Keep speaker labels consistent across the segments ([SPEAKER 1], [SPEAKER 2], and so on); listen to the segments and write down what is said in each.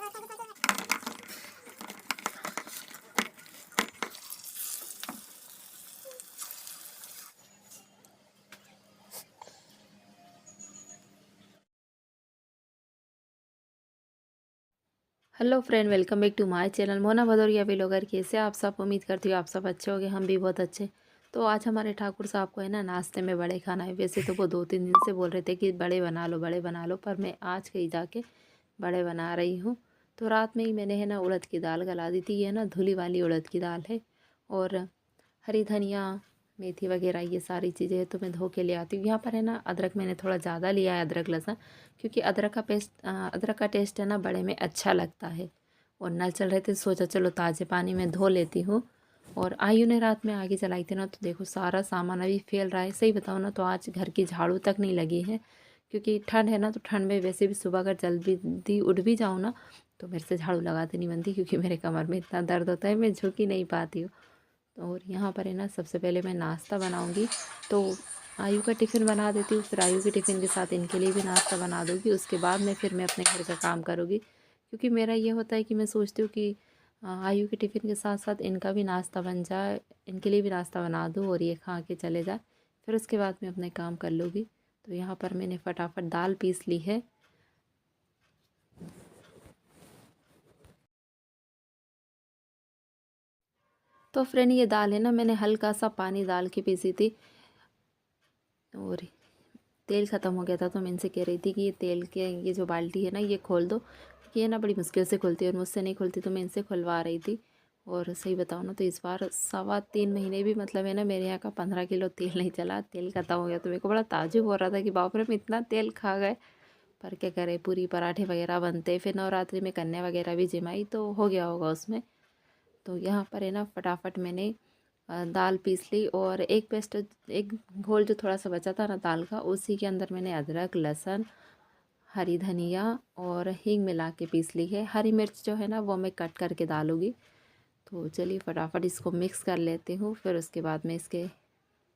[SPEAKER 1] Hello friend, welcome back to my channel Mona Bhadauria vlogger. कैसे आप सब? उम्मीद करती हूँ आप सब अच्छे होंगे, हम भी बहुत अच्छे। तो आज हमारे ठाकुर साहब को है ना नाश्ते में बड़े खाना है। वैसे तो वो 2-3 दिन से बोल रहे थे कि बड़े बना लो बड़े बना लो, पर मैं आज कहीं जाके बड़े बना रही हूँ। तो रात में ही मैंने है ना उड़द की दाल गला दी थी। ये ना धुली वाली उड़द की दाल है, और हरी धनिया मेथी वगैरह ये सारी चीज़ें हैं तो मैं धो के ले आती हूँ। यहाँ पर है ना अदरक मैंने थोड़ा ज़्यादा लिया है, अदरक लहसुन, क्योंकि अदरक का टेस्ट है ना बड़े में अच्छा लगता है। और नल चल रहे थे, सोचा चलो ताज़े पानी में धो लेती हूँ। और आयु ने रात में आगे चलाई थी ना, तो देखो सारा सामान अभी फैल रहा है। सही बताओ ना तो आज घर की झाड़ू तक नहीं लगी है, क्योंकि ठंड है ना, तो ठंड में वैसे भी सुबह अगर जल्दी उठ भी जाऊँ ना तो मेरे से झाड़ू लगाते नहीं बनती, क्योंकि मेरे कमर में इतना दर्द होता है, मैं झुक ही नहीं पाती हूँ। और यहाँ पर है ना सबसे पहले मैं नाश्ता बनाऊँगी, तो आयु का टिफ़िन बना देती हूँ, फिर आयु के टिफ़िन के साथ इनके लिए भी नाश्ता बना दूँगी। उसके बाद में फिर मैं अपने घर का काम करूँगी, क्योंकि मेरा ये होता है कि मैं सोचती हूँ कि आयु के टिफ़िन के साथ साथ इनका भी नाश्ता बन जाए, इनके लिए भी नाश्ता बना दूँ और ये खा के चले जाए। फिर उसके बाद मैं अपने काम कर लूँगी। तो यहाँ पर मैंने फटाफट दाल पीस ली है। तो फ्रेंड ये दाल है ना मैंने हल्का सा पानी डाल के पीसी थी, और तेल ख़त्म हो गया था तो मैं इनसे कह रही थी कि ये तेल के ये जो बाल्टी है ना ये खोल दो, क्योंकि ये ना बड़ी मुश्किल से खुलती है और मुझसे नहीं खुलती, तो मैं इनसे खुलवा रही थी। और सही बताऊँ ना तो इस बार 3.25 महीने भी मतलब है ना मेरे यहाँ का 15 किलो तेल नहीं चला, तेल ख़त्म हो गया। तो मेरे को बड़ा ताज्जुब हो रहा था कि बाप रे हम इतना तेल खा गए। पर क्या करें, पूरी पराठे वगैरह बनते, फिर नवरात्रि में कन्या वगैरह भी जिमाई तो हो गया होगा उसमें। तो यहाँ पर है ना फटाफट मैंने दाल पीस ली, और एक घोल जो थोड़ा सा बचा था ना दाल का, उसी के अंदर मैंने अदरक लहसुन हरी धनिया और हींग मिला के पीस ली है। हरी मिर्च जो है ना वो मैं कट करके डालूँगी। तो चलिए फटाफट इसको मिक्स कर लेती हूँ, फिर उसके बाद मैं इसके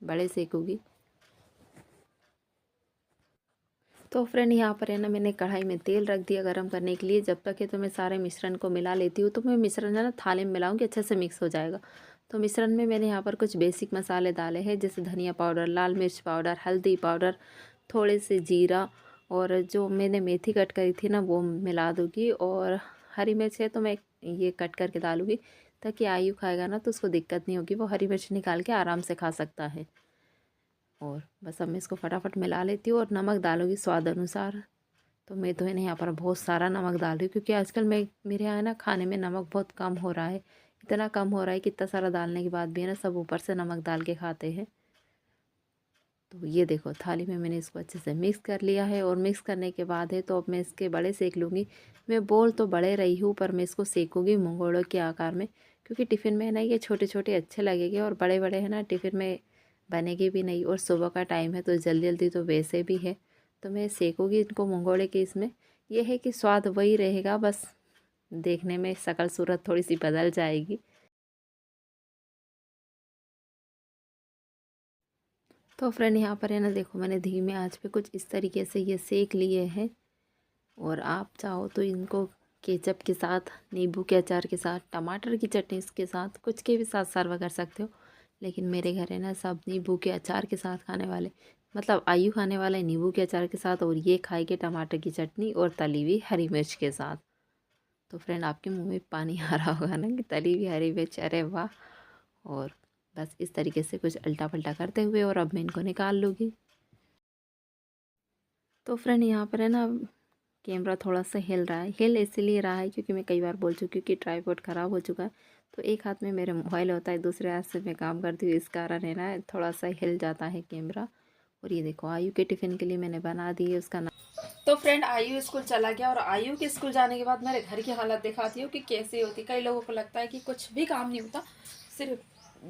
[SPEAKER 1] बड़े सेकूँगी। तो फ्रेंड यहाँ पर है ना मैंने कढ़ाई में तेल रख दिया गरम करने के लिए। जब तक है तो मैं सारे मिश्रण को मिला लेती हूँ। तो मैं मिश्रण है ना थाली में मिलाऊंगी, अच्छे से मिक्स हो जाएगा। तो मिश्रण में मैंने यहाँ पर कुछ बेसिक मसाले डाले हैं, जैसे धनिया पाउडर, लाल मिर्च पाउडर, हल्दी पाउडर, थोड़े से जीरा, और जो मैंने मेथी कट करी थी ना वो मिला दूँगी। और हरी मिर्च है तो मैं ये कट करके डालूँगी, ताकि आयु खाएगा ना तो उसको दिक्कत नहीं होगी, वो हरी मिर्च निकाल के आराम से खा सकता है। और बस अब मैं इसको फटाफट मिला लेती हूँ, और नमक डालूँगी स्वाद अनुसार। तो मैं तो है ना यहाँ पर बहुत सारा नमक डाल रही हूँ, क्योंकि आजकल मेरे यहाँ ना खाने में नमक बहुत कम हो रहा है। इतना कम हो रहा है कि इतना सारा डालने के बाद भी है ना सब ऊपर से नमक डाल के खाते हैं। तो ये देखो थाली में मैंने इसको अच्छे से मिक्स कर लिया है, और मिक्स करने के बाद है तो अब मैं इसके बड़े सेक लूँगी। मैं बोल तो बड़े रही हूँ, पर मैं इसको सेकूँगी मंगोड़ों के आकार में, क्योंकि टिफ़िन में है ना ये छोटे छोटे अच्छे लगेंगे, और बड़े बड़े हैं ना टिफ़िन में बनेगी भी नहीं। और सुबह का टाइम है तो जल्दी जल्दी तो वैसे भी है, तो मैं सेकूँगी इनको मंगोड़े के। इसमें यह है कि स्वाद वही रहेगा, बस देखने में शक्ल सूरत थोड़ी सी बदल जाएगी। तो फ्रेंड यहाँ पर है ना देखो मैंने धीमे आंच पे कुछ इस तरीके से ये सेक लिए हैं। और आप चाहो तो इनको केचप के साथ, नींबू के अचार के साथ, टमाटर की चटनी के साथ, कुछ के भी साथ सर्व कर सकते हो। लेकिन मेरे घर है ना सब नींबू के अचार के साथ खाने वाले, मतलब आयु खाने वाले नींबू के अचार के साथ, और ये खाएंगे टमाटर की चटनी और तली हुई हरी मिर्च के साथ। तो फ्रेंड आपके मुंह में पानी आ रहा होगा ना कि तली हुई हरी मिर्च, अरे वाह। और बस इस तरीके से कुछ अल्टा पल्टा करते हुए, और अब मैं इनको निकाल लूँगी। तो फ्रेंड यहाँ पर है ना कैमरा थोड़ा सा हिल रहा है, हिल इसलिए रहा है क्योंकि मैं कई बार बोल चुकी हूँ कि ट्राईपॉड ख़राब हो चुका है। तो एक हाथ में मेरे मोबाइल होता है, दूसरे हाथ से मैं काम करती हूँ, इस कारण है ना थोड़ा सा हिल जाता है कैमरा। और ये देखो आयु के टिफ़िन के लिए मैंने बना दी है उसका नाम। तो फ्रेंड आयु स्कूल चला गया, और आयु के स्कूल जाने के बाद मेरे घर की हालत दिखाती हूँ कि कैसी होती। कई लोगों को लगता है कि कुछ भी काम नहीं होता, सिर्फ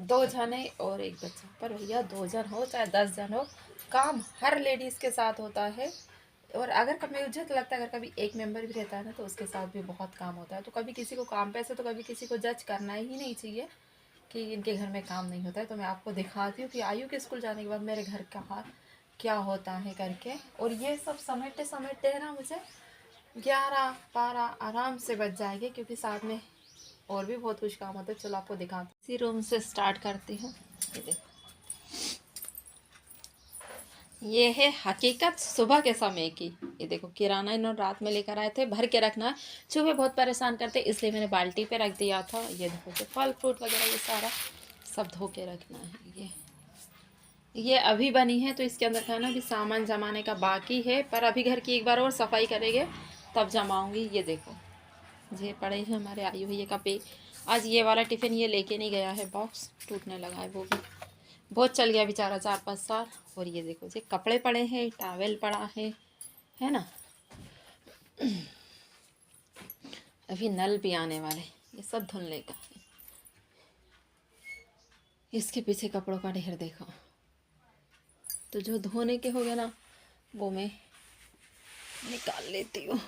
[SPEAKER 1] 2 जने और एक बच्चा। पर भैया 2 जन हो चाहे 10 जन हो, काम हर लेडीज़ के साथ होता है। और अगर कभी मुझे तो लगता है अगर कभी एक मेंबर भी रहता है ना तो उसके साथ भी बहुत काम होता है। तो कभी किसी को काम पे से तो कभी किसी को जज करना ही नहीं चाहिए कि इनके घर में काम नहीं होता है। तो मैं आपको दिखाती हूँ कि आयु के स्कूल जाने के बाद मेरे घर का हाल क्या होता है करके। और ये सब समेटते समेटते है ना मुझे 11-12 आराम से बच जाएंगे, क्योंकि साथ में और भी बहुत कुछ काम होता है। चलो आपको दिखाती हूँ। इसी रूम से स्टार्ट करती हूँ। ये देखो, ये है हकीकत सुबह के समय की। ये देखो, किराना इन्होंने रात में लेकर आए थे, भर के रखना। सुबह बहुत परेशान करते, इसलिए मैंने बाल्टी पे रख दिया था। ये देखो, जो फल फ्रूट वगैरह ये सारा सब धो के रखना है। ये अभी बनी है, तो इसके अंदर का ना अभी सामान जमाने का बाकी है, पर अभी घर की एक बार और सफाई करेंगे तब जमाऊंगी। ये देखो, ये पड़े हैं हमारे आई हुई का पे। आज ये वाला टिफ़िन ये लेके नहीं गया है, बॉक्स टूटने लगा है, वो भी बहुत चल गया बेचारा 4-5 साल। और ये देखो, ये कपड़े पड़े हैं, टॉवेल पड़ा है ना। अभी नल भी आने वाले, ये सब धुलने का है। इसके पीछे कपड़ों का ढेर देखो। तो जो धोने के हो गए ना, वो मैं निकाल लेती हूँ।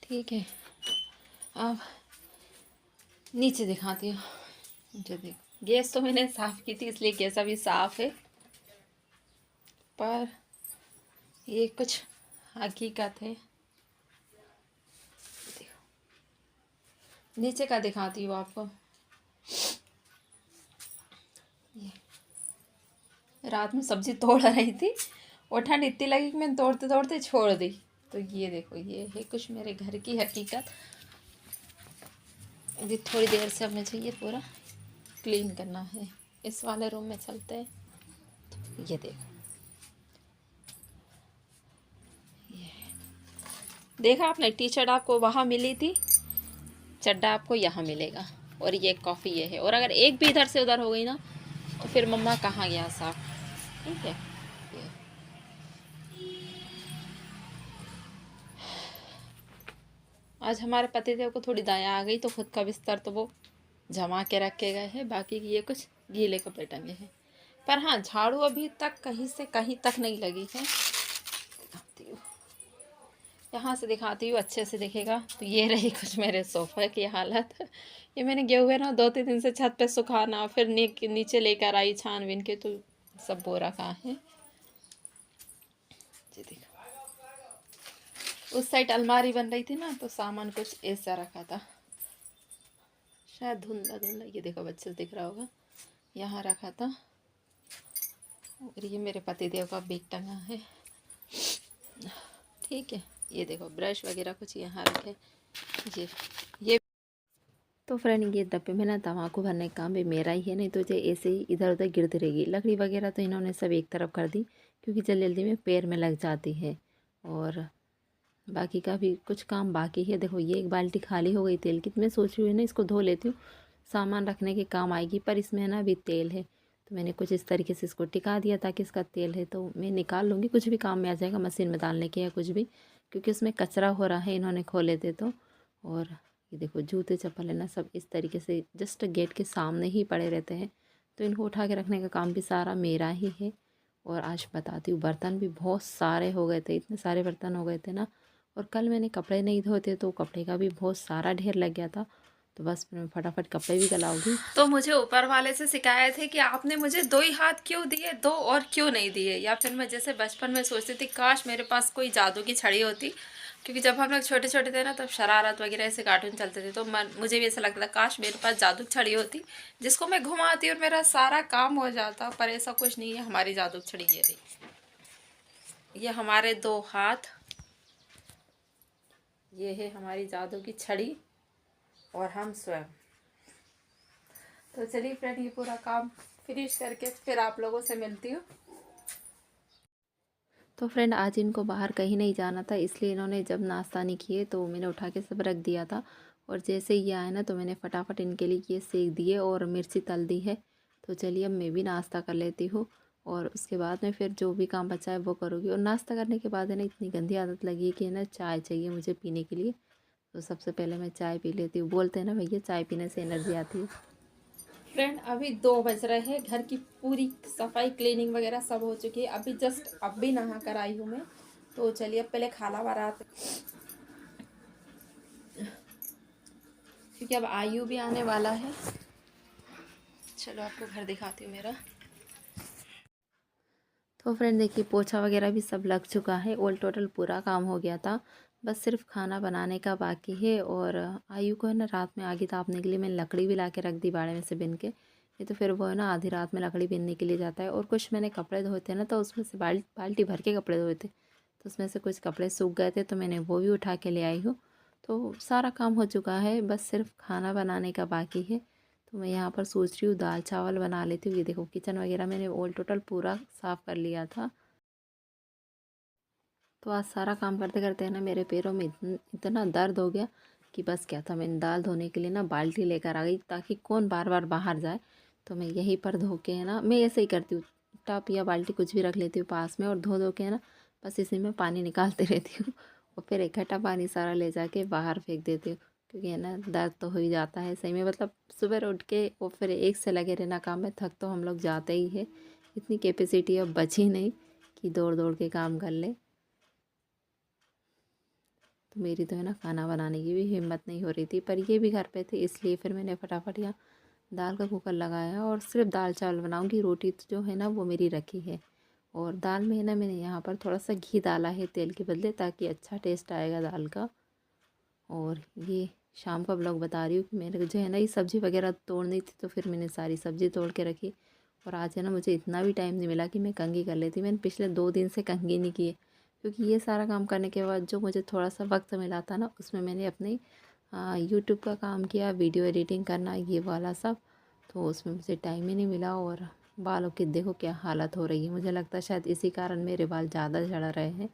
[SPEAKER 1] ठीक है, अब नीचे दिखाती हूँ। जो देखो, गैस तो मैंने साफ़ की थी, इसलिए गैस अभी साफ़ है, पर ये कुछ हकीकत है। देखो, नीचे का दिखाती हूँ आपको। ये रात में सब्ज़ी तोड़ रही थी और ठंड इतनी लगी कि मैंने तोड़ते तोड़ते छोड़ दी। तो ये देखो, ये है कुछ मेरे घर की हकीकत। अभी थोड़ी देर से अब मुझे ये पूरा क्लीन करना है। इस वाले रूम में चलते हैं। ये देखो, ये देखा आपने, टी शर्ट आपको वहाँ मिली थी, चड्डा आपको यहाँ मिलेगा। और ये कॉफ़ी ये है। और अगर एक भी इधर से उधर हो गई ना, तो फिर मम्मा कहाँ गया साहब। ठीक है, ये आज हमारे पतिदेव को थोड़ी दया आ गई, तो खुद का बिस्तर तो वो जमा के रखे गए हैं, बाकी ये कुछ गीले कपड़े टंगे हैं। पर हाँ, झाड़ू अभी तक कहीं से कहीं तक नहीं लगी है। दिखाती हूँ, यहाँ से दिखाती हूँ, अच्छे से दिखेगा। तो ये रही कुछ मेरे सोफ़े की हालत। ये मैंने गए हुए ना 2-3 दिन से छत पे सुखाना, फिर नीचे लेकर आई छान बीन के, तो सब बोरा कहाँ है। जी देखो, उस साइड अलमारी बन रही थी ना, तो सामान कुछ ऐसा रखा था, शायद धुंधला धुंधला। ये देखो, बच्चे से दिख रहा होगा, यहाँ रखा था। और ये मेरे पतिदेव का बैग टंगा है। ठीक है, ये देखो, ब्रश वगैरह कुछ यहाँ रखे। ये तो फ्रेंड, ये डब्बे में ना तम्बाकू भरने का काम भी मेरा ही है, नहीं तो ये ऐसे ही इधर उधर गिरती रहेगी। लकड़ी वगैरह तो इन्होंने सब एक तरफ कर दी, क्योंकि जल्दी जल्दी में पैर में लग जाती है। और बाकी का भी कुछ काम बाकी है। देखो, ये एक बाल्टी खाली हो गई तेल की, तो मैं सोच रही हूँ ना, इसको धो लेती हूँ, सामान रखने के काम आएगी। पर इसमें है ना अभी तेल है, तो मैंने कुछ इस तरीके से इसको टिका दिया, ताकि इसका तेल है तो मैं निकाल लूँगी, कुछ भी काम में आ जाएगा, मशीन में डालने के या कुछ भी, क्योंकि उसमें कचरा हो रहा है, इन्होंने खोले थे तो। और ये देखो, जूते चप्पल है ना, सब इस तरीके से जस्ट गेट के सामने ही पड़े रहते हैं, तो इनको उठा के रखने का काम भी सारा मेरा ही है। और आज बताती हूँ, बर्तन भी बहुत सारे हो गए थे, इतने सारे बर्तन हो गए थे ना। और कल मैंने कपड़े नहीं धोते, तो कपड़े का भी बहुत सारा ढेर लग गया था। तो बस मैं फटाफट कपड़े भी गलाऊंगी। तो मुझे ऊपर वाले से शिकायत है कि आपने मुझे 2 ही हाथ क्यों दिए, 2 और क्यों नहीं दिए। या फिर मैं जैसे बचपन में सोचती थी, काश मेरे पास कोई जादू की छड़ी होती, क्योंकि जब हम लोग छोटे छोटे थे ना, तब शरारत वगैरह ऐसे कार्टून चलते थे, तो मुझे भी ऐसा लगता था, काश मेरे पास जादू छड़ी होती, जिसको मैं घुमाती और मेरा सारा काम हो जाता। पर ऐसा कुछ नहीं है, हमारी जादू छड़ी ये रही। ये हमारे 2 हाथ, ये है हमारी जादू की छड़ी, और हम स्वयं। तो चलिए फ्रेंड, ये पूरा काम फिनिश करके फिर आप लोगों से मिलती हूँ। तो फ्रेंड, आज इनको बाहर कहीं नहीं जाना था, इसलिए इन्होंने जब नाश्ता नहीं किए तो मैंने उठा के सब रख दिया था। और जैसे ही आए ना, तो मैंने फटाफट इनके लिए ये सेक दिए और मिर्ची तल दी है। तो चलिए, अब मैं भी नाश्ता कर लेती हूँ, और उसके बाद में फिर जो भी काम बचा है वो करूँगी। और नाश्ता करने के बाद है ना, इतनी गंदी आदत लगी है कि ना चाय चाहिए मुझे पीने के लिए। तो सबसे पहले मैं चाय पी लेती हूँ। बोलते हैं ना भैया, चाय पीने से एनर्जी आती है। फ्रेंड, अभी 2 बज रहे हैं, घर की पूरी सफाई क्लीनिंग वगैरह सब हो चुकी है। अभी जस्ट अब भी नहा कर आई हूँ मैं। तो चलिए, अब पहले खाना बारात, क्योंकि अब आयु भी आने वाला है। चलो आपको घर दिखाती हूँ मेरा। तो फ्रेंड देखिए पोछा वगैरह भी सब लग चुका है, ऑल टोटल पूरा काम हो गया था। बस सिर्फ खाना बनाने का बाकी है। और आयु को है ना रात में आग तापने के लिए मैंने लकड़ी भी ला के रख दी बाड़े में से बिन के। नहीं तो फिर वो है ना आधी रात में लकड़ी बीनने के लिए जाता है। और कुछ मैंने कपड़े धोए थे ना, तो उसमें से बाल्टी भर के कपड़े धोए थे, तो उसमें से कुछ कपड़े सूख गए थे, तो मैंने वो भी उठा के ले आई हूँ। तो सारा काम हो चुका है, बस सिर्फ खाना बनाने का बाकी है। तो मैं यहाँ पर सोच रही हूँ दाल चावल बना लेती हूँ। ये देखो किचन वगैरह मैंने ऑल टोटल पूरा साफ़ कर लिया था। तो आज सारा काम करते करते है ना मेरे पैरों में इतना दर्द हो गया कि बस क्या था। मैंने दाल धोने के लिए ना बाल्टी लेकर आ गई, ताकि कौन बार बार बाहर जाए। तो मैं यहीं पर धो के है ना, मैं ऐसे ही करती हूँ, टब या बाल्टी कुछ भी रख लेती हूँ पास में, और धो धो के है ना बस इसी में पानी निकालती रहती हूँ। और फिर इकट्ठा पानी सारा ले जाके बाहर फेंक देती हूँ। क्योंकि है ना दर्द तो हो ही जाता है सही में, मतलब सुबह उठ के और फिर एक से लगे रहना काम में, थक तो हम लोग जाते ही है। इतनी कैपेसिटी अब बची नहीं कि दौड़ दौड़ के काम कर ले। तो मेरी तो है ना खाना बनाने की भी हिम्मत नहीं हो रही थी, पर ये भी घर पे थे, इसलिए फिर मैंने फटाफट यहाँ दाल का कुकर लगाया और सिर्फ दाल चावल बनाऊंगी। रोटी तो जो है ना वो मेरी रखी है। और दाल में है ना मैंने यहाँ पर थोड़ा सा घी डाला है तेल के बदले, ताकि अच्छा टेस्ट आएगा दाल का। और ये शाम का ब्लॉग बता रही हूँ कि मैंने जो है ना ये सब्ज़ी वगैरह तोड़नी थी, तो फिर मैंने सारी सब्ज़ी तोड़ के रखी। और आज है ना मुझे इतना भी टाइम नहीं मिला कि मैं कंघी कर लेती। मैंने पिछले 2 दिन से कंघी नहीं की है, क्योंकि ये सारा काम करने के बाद जो मुझे थोड़ा सा वक्त मिला था ना, उसमें मैंने अपने यूट्यूब का काम किया, वीडियो एडिटिंग करना ये वाला सब। तो उसमें मुझे टाइम ही नहीं मिला। और बालों की देखो क्या हालत हो रही है, मुझे लगता है शायद इसी कारण मेरे बाल ज़्यादा झड़ रहे हैं।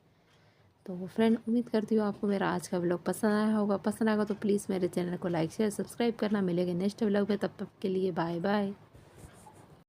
[SPEAKER 1] तो फ्रेंड उम्मीद करती हूँ आपको मेरा आज का व्लॉग पसंद आया होगा। पसंद आएगा तो प्लीज़ मेरे चैनल को लाइक शेयर सब्सक्राइब करना। मिलेगा नेक्स्ट व्लॉग में, तब तक के लिए बाय बाय।